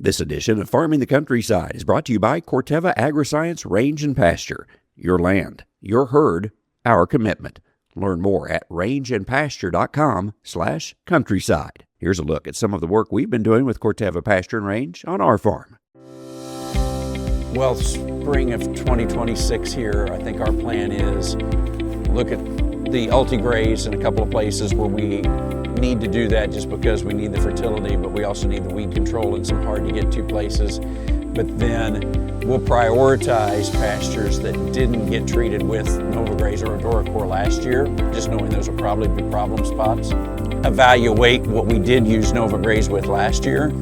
This edition of Farming the Countryside is brought to you by Corteva Agriscience Range and Pasture. Your land, your herd, our commitment. Learn more at rangeandpasture.com/countryside. Here's a look at some of the work we've been doing with Corteva Pasture and Range on our farm. Well, spring of 2026 here, I think our plan is look at the Ultigraze in a couple of places where we need to do that just because we need the fertility, but we also need the weed control in some hard to get to places. But then we'll prioritize pastures that didn't get treated with NovaGraze or Adoricor last year, just knowing those will probably be problem spots. Evaluate what we did use NovaGraze with last year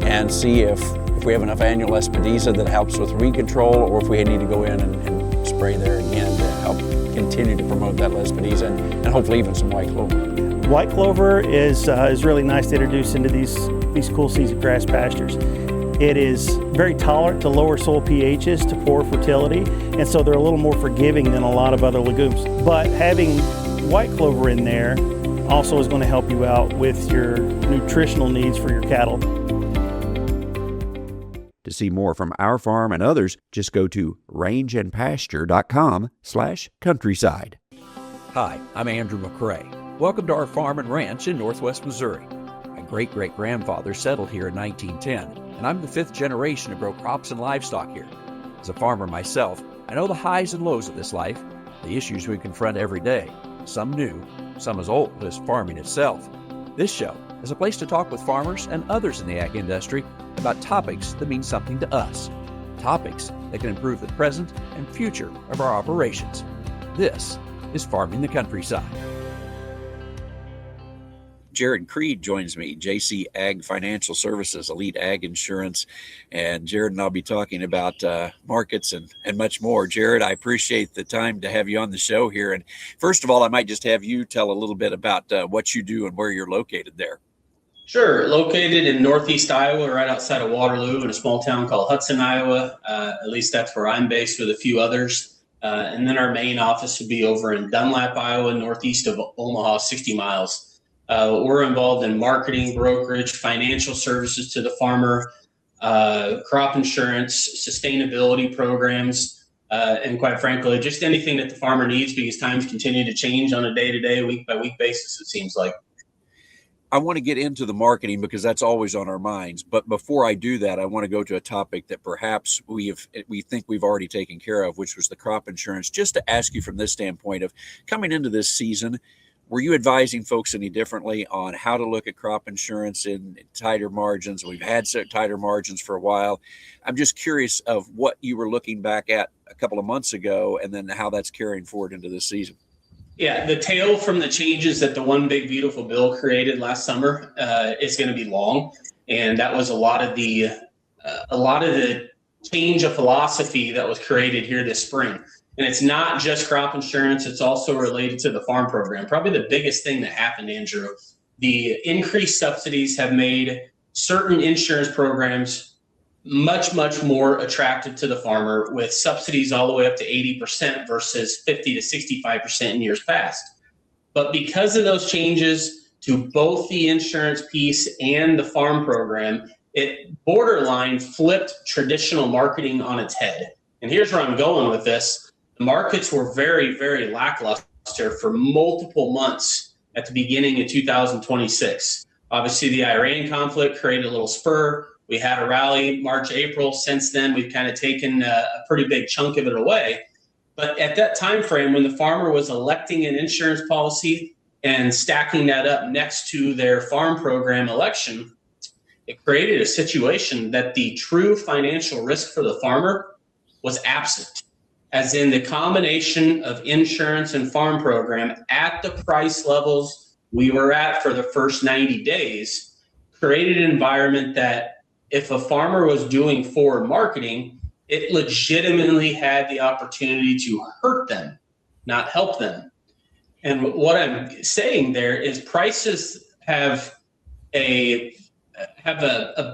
and see if we have enough annual Espadiza that helps with weed control, or if we need to go in and spray there again to help continue to promote that Espadiza and hopefully even some white clover. White clover is really nice to introduce into these cool season grass pastures. It is very tolerant to lower soil pHs, to poor fertility, and so they're a little more forgiving than a lot of other legumes. But having white clover in there also is going to help you out with your nutritional needs for your cattle. To see more from our farm and others, just go to rangeandpasture.com/countryside. Hi, I'm Andrew McCrae. Welcome to our farm and ranch in northwest Missouri. My great-great-grandfather settled here in 1910, and I'm the fifth generation to grow crops and livestock here. As a farmer myself, I know the highs and lows of this life, the issues we confront every day, some new, some as old as farming itself. This show is a place to talk with farmers and others in the ag industry about topics that mean something to us, topics that can improve the present and future of our operations. This is Farming the Countryside. Jared Creed joins me, JC Ag Financial Services, Elite Ag Insurance, and Jared and I'll be talking about markets and much more. Jared, I appreciate the time to have you on the show here. And first of all, I might just have you tell a little bit about what you do and where you're located there. Sure. Located in northeast Iowa, right outside of Waterloo, in a small town called Hudson, Iowa. At least that's where I'm based with a few others. And then our main office would be over in Dunlap, Iowa, northeast of Omaha, 60 miles. We're involved in marketing, brokerage, financial services to the farmer, crop insurance, sustainability programs, and quite frankly, just anything that the farmer needs, because times continue to change on a day-to-day, week-by-week basis, it seems like. I want to get into the marketing because that's always on our minds. But before I do that, I want to go to a topic that perhaps we think we've already taken care of, which was the crop insurance. Just to ask you from this standpoint of coming into this season, were you advising folks any differently on how to look at crop insurance in tighter margins? We've had tighter margins for a while. I'm just curious of what you were looking back at a couple of months ago and then how that's carrying forward into this season. Yeah, the tail from the changes that the One Big Beautiful Bill created last summer is going to be long, and that was a lot of the change of philosophy that was created here this spring. And it's not just crop insurance; it's also related to the farm program. Probably the biggest thing that happened, Andrew, the increased subsidies have made certain insurance programs much more attractive to the farmer, with subsidies all the way up to 80% versus 50 to 65% in years past. But because of those changes to both the insurance piece and the farm program, it borderline flipped traditional marketing on its head. And here's where I'm going with this. The markets were very, very lackluster for multiple months at the beginning of 2026. Obviously, the Iran conflict created a little spur. We had a rally March, April. Since then, we've kind of taken a pretty big chunk of it away. But at that time frame, when the farmer was electing an insurance policy and stacking that up next to their farm program election, it created a situation that the true financial risk for the farmer was absent, as in the combination of insurance and farm program at the price levels we were at for the first 90 days created an environment that if a farmer was doing forward marketing, it legitimately had the opportunity to hurt them, not help them. And what I'm saying there is prices have a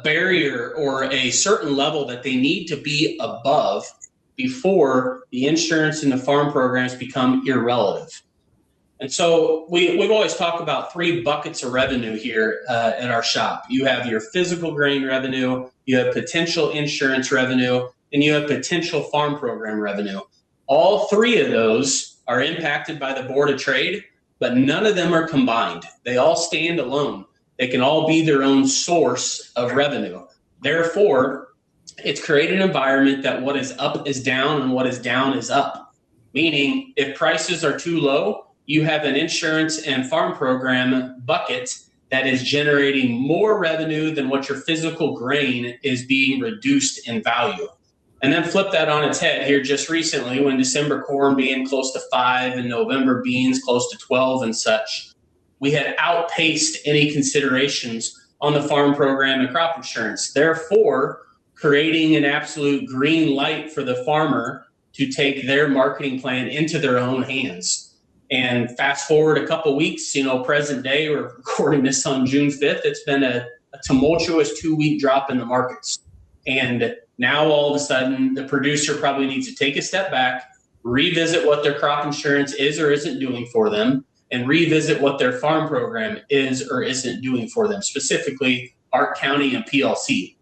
barrier or a certain level that they need to be above before the insurance and the farm programs become irrelevant. And so we've always talked about three buckets of revenue here at our shop. You have your physical grain revenue, you have potential insurance revenue, and you have potential farm program revenue. All three of those are impacted by the Board of Trade, but none of them are combined. They all stand alone. They can all be their own source of revenue. Therefore, it's created an environment that what is up is down and what is down is up. Meaning, if prices are too low, you have an insurance and farm program bucket that is generating more revenue than what your physical grain is being reduced in value. And then flip that on its head here just recently when December corn being close to 5 and November beans close to 12 and such, we had outpaced any considerations on the farm program and crop insurance. Therefore, creating an absolute green light for the farmer to take their marketing plan into their own hands. And fast forward a couple weeks, present day, we're recording this on June 5th. It's been a tumultuous 2-week drop in the markets. And now all of a sudden, the producer probably needs to take a step back, revisit what their crop insurance is or isn't doing for them, and revisit what their farm program is or isn't doing for them, specifically Ark County and PLC.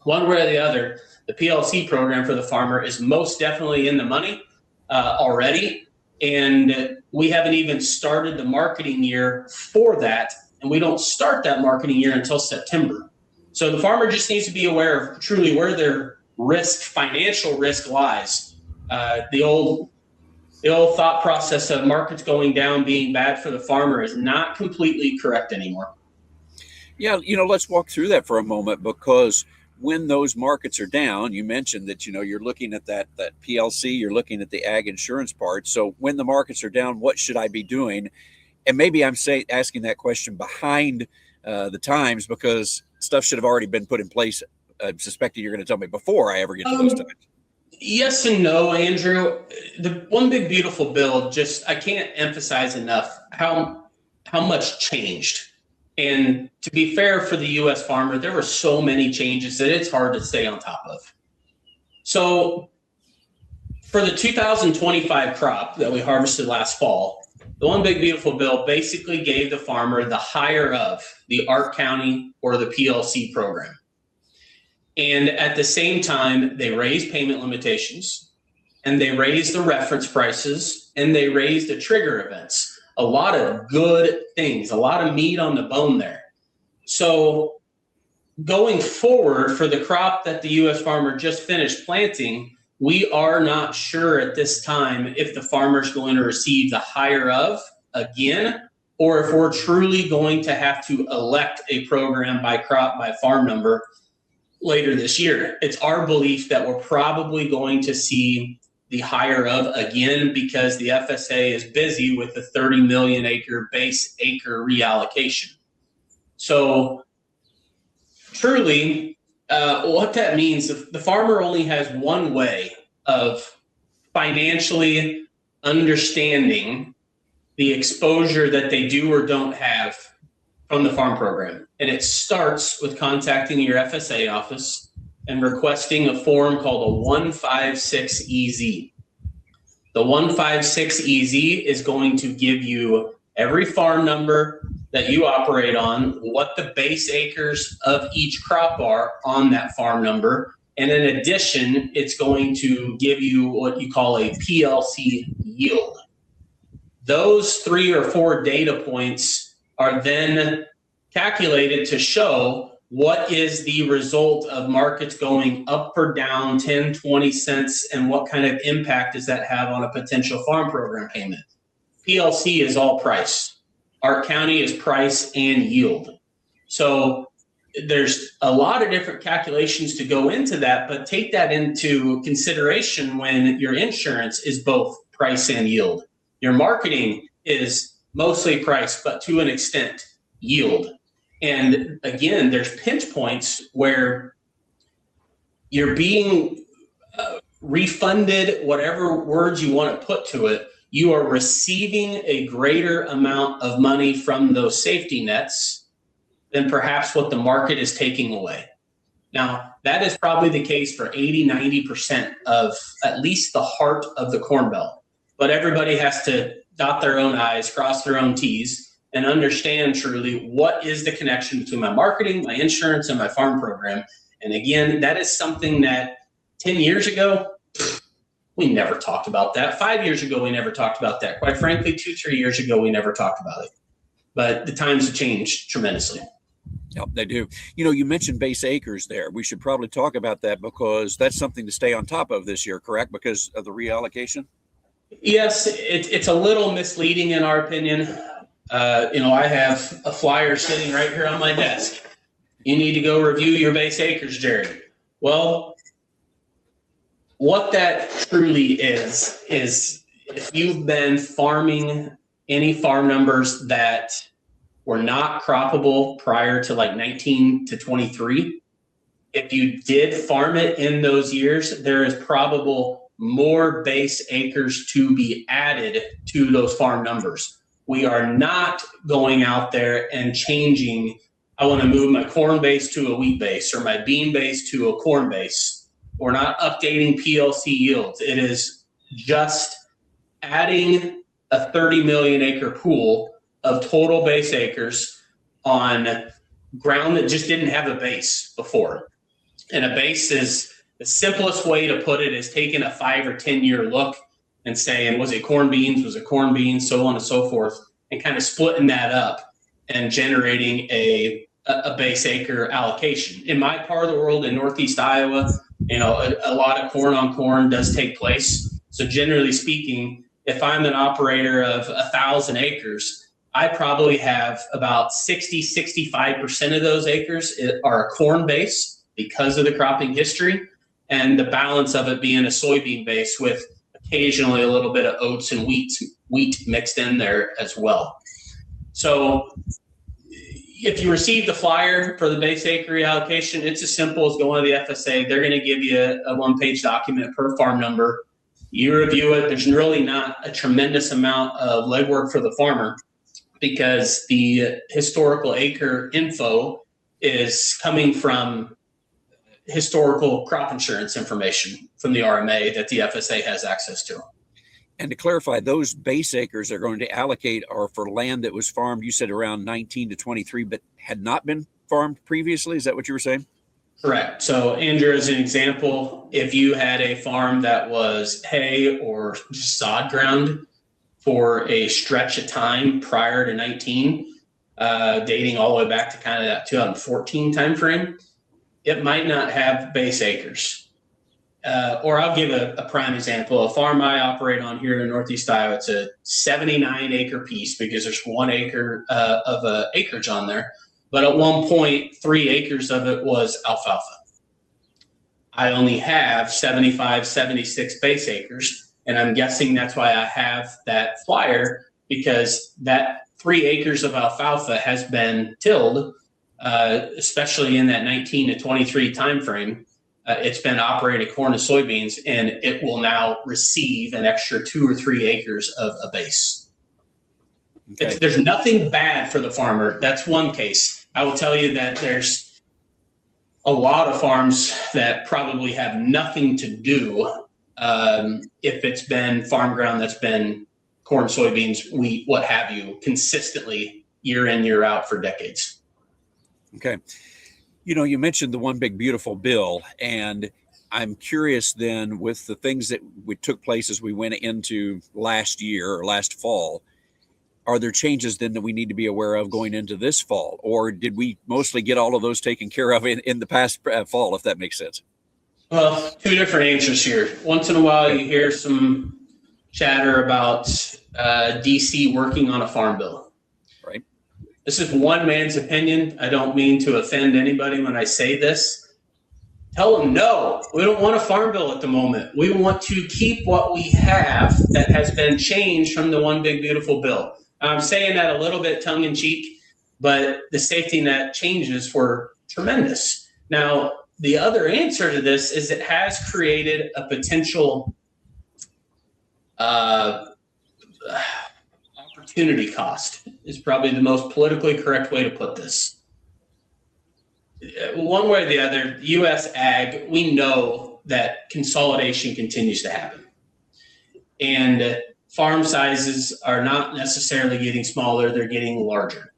One way or the other, the PLC program for the farmer is most definitely in the money already, and we haven't even started the marketing year for that, and we don't start that marketing year until September. So the farmer just needs to be aware of truly where their financial risk lies. The old thought process of markets going down being bad for the farmer is not completely correct anymore. Yeah, let's walk through that for a moment, because when those markets are down, you mentioned that, you're looking at that PLC, you're looking at the ag insurance part. So when the markets are down, what should I be doing? And maybe I'm asking that question behind the times, because stuff should have already been put in place. I'm suspecting you're going to tell me before I ever get to those times. Yes and no, Andrew. The one big beautiful bill, I can't emphasize enough how much changed. And to be fair for the U.S. farmer, there were so many changes that it's hard to stay on top of. So for the 2025 crop that we harvested last fall, the one big beautiful bill basically gave the farmer the higher of the Ark County or the PLC program. And at the same time, they raised payment limitations, and they raised the reference prices, and they raised the trigger events. A lot of good things, a lot of meat on the bone there. So going forward for the crop that the U.S. farmer just finished planting, we are not sure at this time if the farmer is going to receive the higher of again, or if we're truly going to have to elect a program by crop by farm number later this year. It's our belief that we're probably going to see the higher of again, because the FSA is busy with the 30 million acre base acre reallocation. So truly, what that means, the farmer only has one way of financially understanding the exposure that they do or don't have from the farm program. And it starts with contacting your FSA office and requesting a form called a 156EZ. The 156EZ is going to give you every farm number that you operate on, what the base acres of each crop are on that farm number. And in addition, it's going to give you what you call a PLC yield. Those 3 or 4 data points are then calculated to show what is the result of markets going up or down 10, 20 cents, and what kind of impact does that have on a potential farm program payment. PLC is all price. Ark County is price and yield. So there's a lot of different calculations to go into that, but take that into consideration when your insurance is both price and yield. Your marketing is mostly price, but to an extent, yield. And again, there's pinch points where you're being refunded, whatever words you want to put to it. You are receiving a greater amount of money from those safety nets than perhaps what the market is taking away. Now, that is probably the case for 80, 90% of at least the heart of the Corn Belt. But everybody has to dot their own I's, cross their own T's, and understand truly what is the connection between my marketing, my insurance, and my farm program. And again, that is something that 10 years ago, we never talked about that. 5 years ago, we never talked about that. Quite frankly, 2-3 years ago, we never talked about it. But the times have changed tremendously. Yep, they do. You know, you mentioned base acres there. We should probably talk about that because that's something to stay on top of this year, correct? Because of the reallocation? Yes, it's a little misleading in our opinion. I have a flyer sitting right here on my desk. You need to go review your base acres, Jared. Well, what that truly is if you've been farming any farm numbers that were not croppable prior to like 19 to 23, if you did farm it in those years, there is probable more base acres to be added to those farm numbers. We are not going out there and changing, I want to move my corn base to a wheat base or my bean base to a corn base. We're not updating PLC yields. It is just adding a 30 million acre pool of total base acres on ground that just didn't have a base before. And a base is the simplest way to put it is taking a 5 or 10 year look and saying, was it corn beans? Was it corn beans? So on and so forth, and kind of splitting that up and generating a base acre allocation. In my part of the world in Northeast Iowa, a lot of corn on corn does take place. So generally speaking, if I'm an operator of 1,000 acres, I probably have about 65% of those acres are a corn base because of the cropping history, and the balance of it being a soybean base with occasionally a little bit of oats and wheat mixed in there as well. So if you receive the flyer for the base acre reallocation, it's as simple as going to the FSA. They're going to give you a one-page document per farm number. You review it. There's really not a tremendous amount of legwork for the farmer because the historical acre info is coming from historical crop insurance information from the RMA that the FSA has access to. And to clarify, those base acres they're going to allocate are for land that was farmed, you said around 19 to 23, but had not been farmed previously. Is that what you were saying? Correct. So, Andrew, as an example, if you had a farm that was hay or just sod ground for a stretch of time prior to 19, dating all the way back to kind of that 2014 timeframe, it might not have base acres. Or I'll give a prime example. A farm I operate on here in Northeast Iowa, it's a 79 acre piece because there's 1 acre of acreage on there. But at one point, 3 acres of it was alfalfa. I only have 75, 76 base acres. And I'm guessing that's why I have that flyer, because that 3 acres of alfalfa has been tilled, especially in that 19 to 23 timeframe. It's been operating corn and soybeans, and it will now receive an extra 2 or 3 acres of a base. Okay. There's nothing bad for the farmer. That's one case. I will tell you that there's a lot of farms that probably have nothing to do if it's been farm ground that's been corn, soybeans, wheat, what have you, consistently year in, year out for decades. Okay. You mentioned the One Big Beautiful Bill, and I'm curious then with the things that took place as we went into last year or last fall, are there changes then that we need to be aware of going into this fall? Or did we mostly get all of those taken care of in the past fall, if that makes sense? Well, 2 different answers here. Once in a while, you hear some chatter about DC working on a farm bill. Right. This is one man's opinion. I don't mean to offend anybody when I say this. Tell them, no, we don't want a farm bill at the moment. We want to keep what we have that has been changed from the One Big Beautiful Bill. I'm saying that a little bit tongue in cheek, but the safety net changes were tremendous. Now, the other answer to this is it has created a potential opportunity cost, is probably the most politically correct way to put this. One way or the other, U.S. ag, we know that consolidation continues to happen. And farm sizes are not necessarily getting smaller, they're getting larger.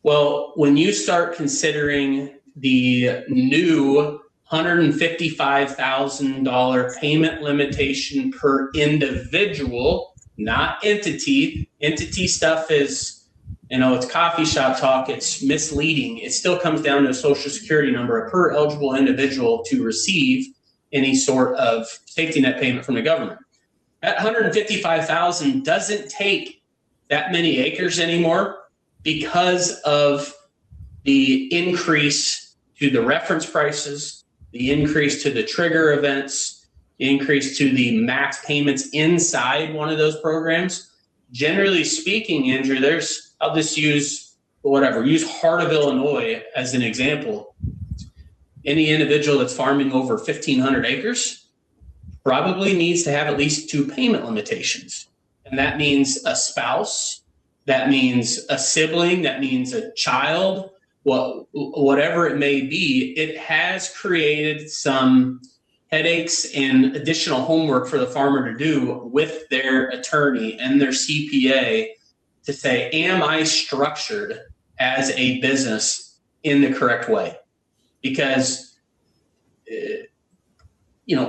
Well, when you start considering the new $155,000 payment limitation per individual, not entity. Entity stuff is, it's coffee shop talk. It's misleading. It still comes down to a Social Security number, a per eligible individual to receive any sort of safety net payment from the government. That 155,000 doesn't take that many acres anymore because of the increase to the reference prices, the increase to the trigger events, the increase to the max payments inside one of those programs. Generally speaking, Andrew, I'll just use Heart of Illinois as an example. Any individual that's farming over 1,500 acres probably needs to have at least 2 payment limitations. And that means a spouse, that means a sibling, that means a child, whatever it may be. It has created some headaches and additional homework for the farmer to do with their attorney and their CPA to say, am I structured as a business in the correct way? Because,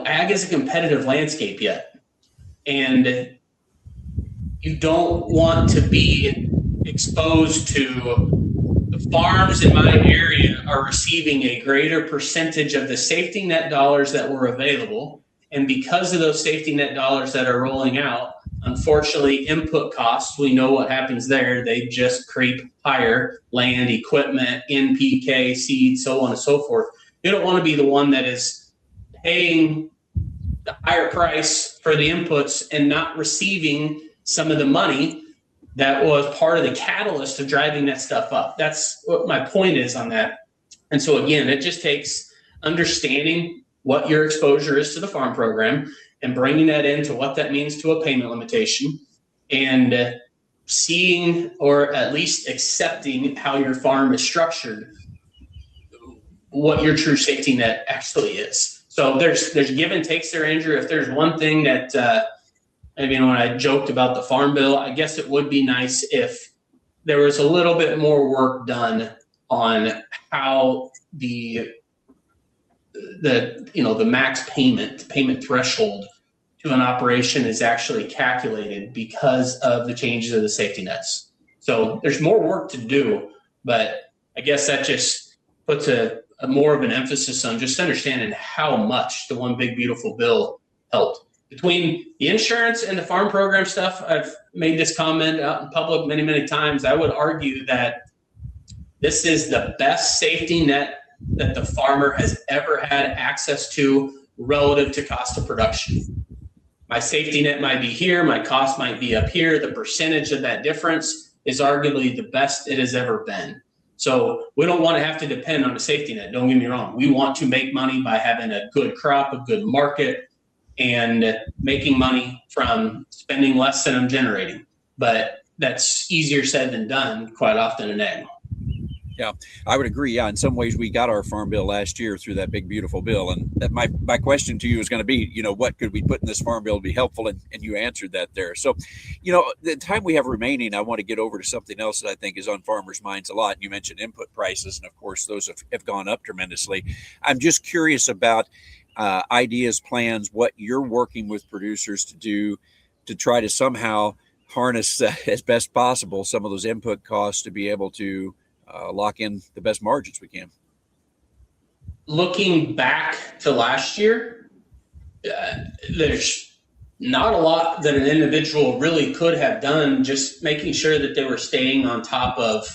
ag is a competitive landscape yet. And you don't want to be exposed to the farms in my area are receiving a greater percentage of the safety net dollars that were available. And because of those safety net dollars that are rolling out, unfortunately, input costs, we know what happens there. They just creep higher: land, equipment, NPK, seed, so on and so forth. You don't want to be the one that is paying the higher price for the inputs and not receiving some of the money that was part of the catalyst of driving that stuff up. That's what my point is on that. And so again, it just takes understanding what your exposure is to the farm program and bringing that into what that means to a payment limitation, and seeing, or at least accepting, how your farm is structured, what your true safety net actually is. So there's give and takes there, Andrew. If there's one thing that, when I joked about the farm bill, I guess it would be nice if there was a little bit more work done on how the max payment threshold to an operation is actually calculated because of the changes of the safety nets. So there's more work to do, but I guess that just puts a more of an emphasis on just understanding how much the one big beautiful bill helped. Between the insurance and the farm program stuff, I've made this comment out in public many, many times. I would argue that this is the best safety net that the farmer has ever had access to relative to cost of production. My safety net might be here, my cost might be up here. The percentage of that difference is arguably the best it has ever been. So we don't want to have to depend on a safety net. Don't get me wrong. We want to make money by having a good crop, a good market, and making money from spending less than I'm generating. But that's easier said than done quite often in ag. Yeah, I would agree. Yeah, in some ways we got our farm bill last year through that big, beautiful bill. And that my question to you is going to be, what could we put in this farm bill to be helpful? And you answered that there. So, the time we have remaining, I want to get over to something else that I think is on farmers' minds a lot. You mentioned input prices, and of course, those have gone up tremendously. I'm just curious about ideas, plans, what you're working with producers to do to try to somehow harness as best possible some of those input costs to be able to lock in the best margins we can. Looking back to last year, there's not a lot that an individual really could have done, just making sure that they were staying on top of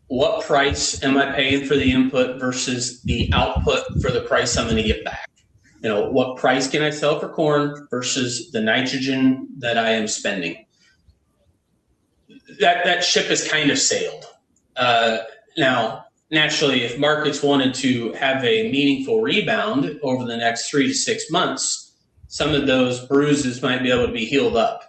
what price am I paying for the input versus the output for the price I'm going to get back. What price can I sell for corn versus the nitrogen that I am spending. That ship has kind of sailed. Now, naturally, if markets wanted to have a meaningful rebound over the next 3 to 6 months, some of those bruises might be able to be healed up.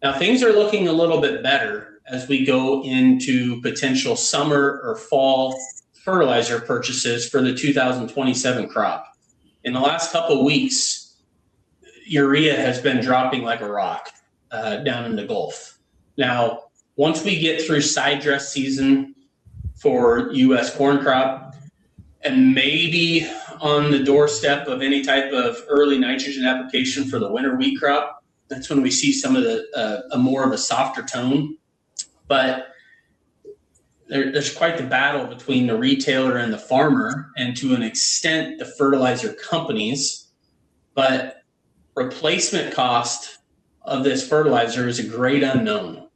Now, things are looking a little bit better as we go into potential summer or fall fertilizer purchases for the 2027 crop. In the last couple of weeks, urea has been dropping like a rock down in the Gulf. Now, once we get through side dress season for U.S. corn crop, and maybe on the doorstep of any type of early nitrogen application for the winter wheat crop. That's when we see some of the a more of a softer tone. But there's quite the battle between the retailer and the farmer, and to an extent the fertilizer companies. But replacement cost of this fertilizer is a great unknown,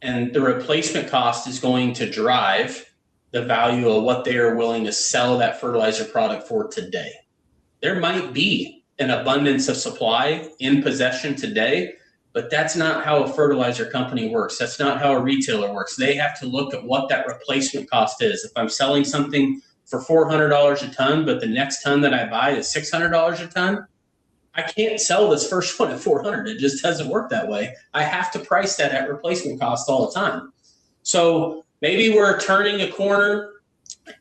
and the replacement cost is going to drive the value of what they are willing to sell that fertilizer product for today. There might be an abundance of supply in possession today, but that's not how a fertilizer company works. That's not how a retailer works. They have to look at what that replacement cost is. If I'm selling something for $400 a ton, but the next ton that I buy is $600 a ton, I can't sell this first one at $400. It just doesn't work that way. I have to price that at replacement cost all the time. So maybe we're turning a corner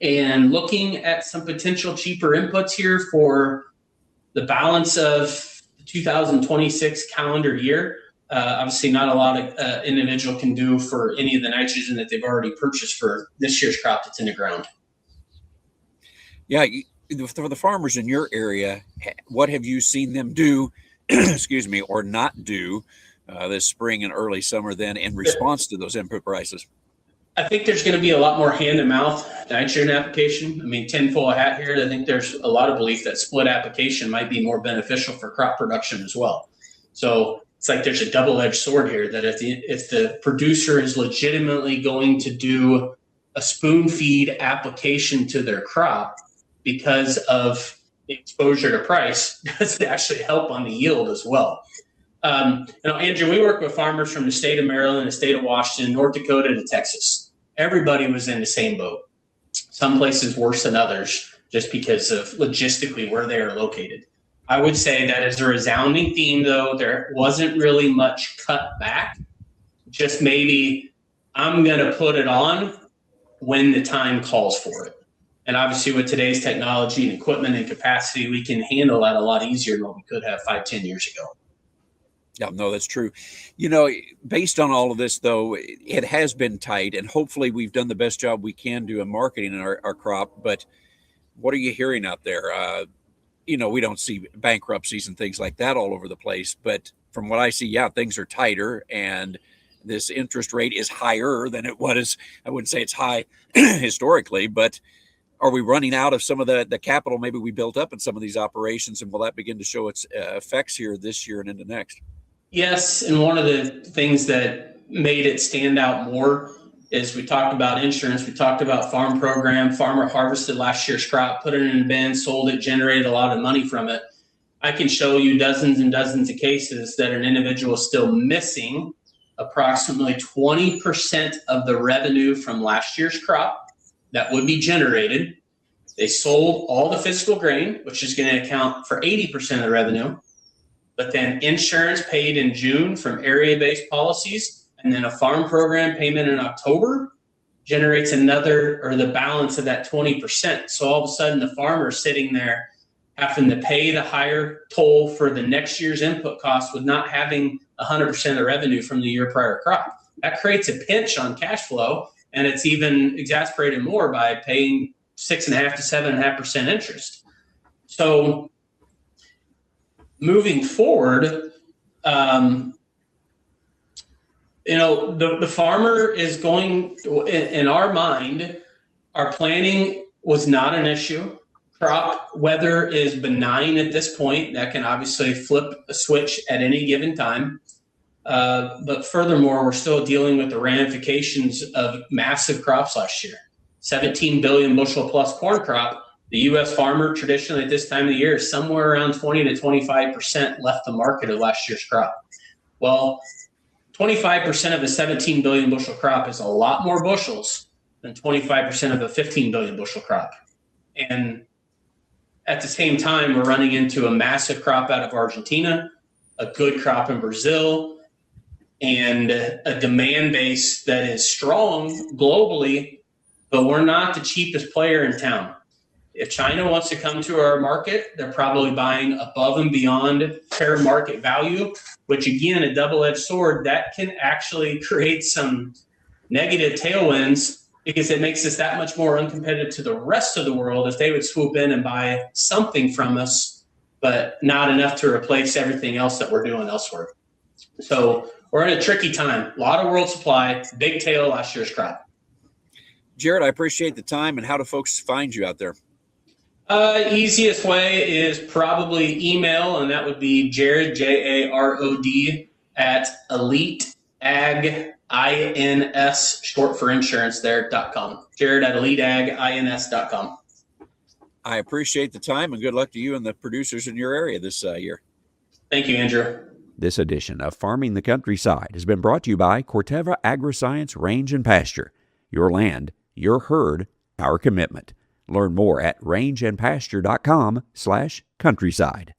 and looking at some potential cheaper inputs here for the balance of the 2026 calendar year. Obviously, not a lot of individual can do for any of the nitrogen that they've already purchased for this year's crop that's in the ground. Yeah, for the farmers in your area, what have you seen them do, excuse me, or not do this spring and early summer then in response to those input prices? I think there's going to be a lot more hand-to-mouth nitrogen application. I mean, tinfoil hat here. I think there's a lot of belief that split application might be more beneficial for crop production as well. So it's like there's a double-edged sword here, that if the producer is legitimately going to do a spoon feed application to their crop because of the exposure to price, does it actually help on the yield as well? Andrew, we work with farmers from the state of Maryland, the state of Washington, North Dakota to Texas. Everybody was in the same boat. Some places worse than others, just because of logistically where they are located. I would say that as a resounding theme, though, there wasn't really much cut back. Just maybe I'm going to put it on when the time calls for it. And obviously with today's technology and equipment and capacity, we can handle that a lot easier than what we could have 5-10 years ago. Yeah, no, that's true. Based on all of this, though, it has been tight, and hopefully we've done the best job we can do in marketing our crop. But what are you hearing out there? We don't see bankruptcies and things like that all over the place. But from what I see, yeah, things are tighter, and this interest rate is higher than it was. I wouldn't say it's high historically, but are we running out of some of the capital maybe we built up in some of these operations, and will that begin to show its effects here this year and into next? Yes, and one of the things that made it stand out more is we talked about insurance, we talked about farm program. Farmer harvested last year's crop, put it in a bin, sold it, generated a lot of money from it. I can show you dozens and dozens of cases that an individual is still missing approximately 20% of the revenue from last year's crop that would be generated. They sold all the physical grain, which is going to account for 80% of the revenue. But then insurance paid in June from area-based policies, and then a farm program payment in October generates the balance of that 20%. So all of a sudden the farmer is sitting there having to pay the higher toll for the next year's input cost with not having 100% of the revenue from the year prior crop. That creates a pinch on cash flow, and it's even exacerbated more by paying 6.5% to 7.5% interest. So moving forward, the farmer is going, in our mind, our planning was not an issue. Crop weather is benign at this point. That can obviously flip a switch at any given time. But furthermore, we're still dealing with the ramifications of massive crops last year. 17 billion bushel plus corn crop. The U.S. farmer traditionally at this time of the year is somewhere around 20 to 25% left the market of last year's crop. Well, 25% of a 17 billion bushel crop is a lot more bushels than 25% of a 15 billion bushel crop. And at the same time, we're running into a massive crop out of Argentina, a good crop in Brazil, and a demand base that is strong globally, but we're not the cheapest player in town. If China wants to come to our market, they're probably buying above and beyond fair market value, which again, a double-edged sword that can actually create some negative tailwinds because it makes us that much more uncompetitive to the rest of the world if they would swoop in and buy something from us, but not enough to replace everything else that we're doing elsewhere. So we're in a tricky time. A lot of world supply, big tail last year's crop. Jared, I appreciate the time. And how do folks find you out there? Easiest way is probably email, and that would be Jared, Jarod, at Elite Ag INS, short for insurance there.com. Jared at EliteAgINS.com. I appreciate the time, and good luck to you and the producers in your area this year. Thank you, Andrew. This edition of Farming the Countryside has been brought to you by Corteva Agriscience Range and Pasture. Your land, your herd, our commitment. Learn more at rangeandpasture.com/countryside.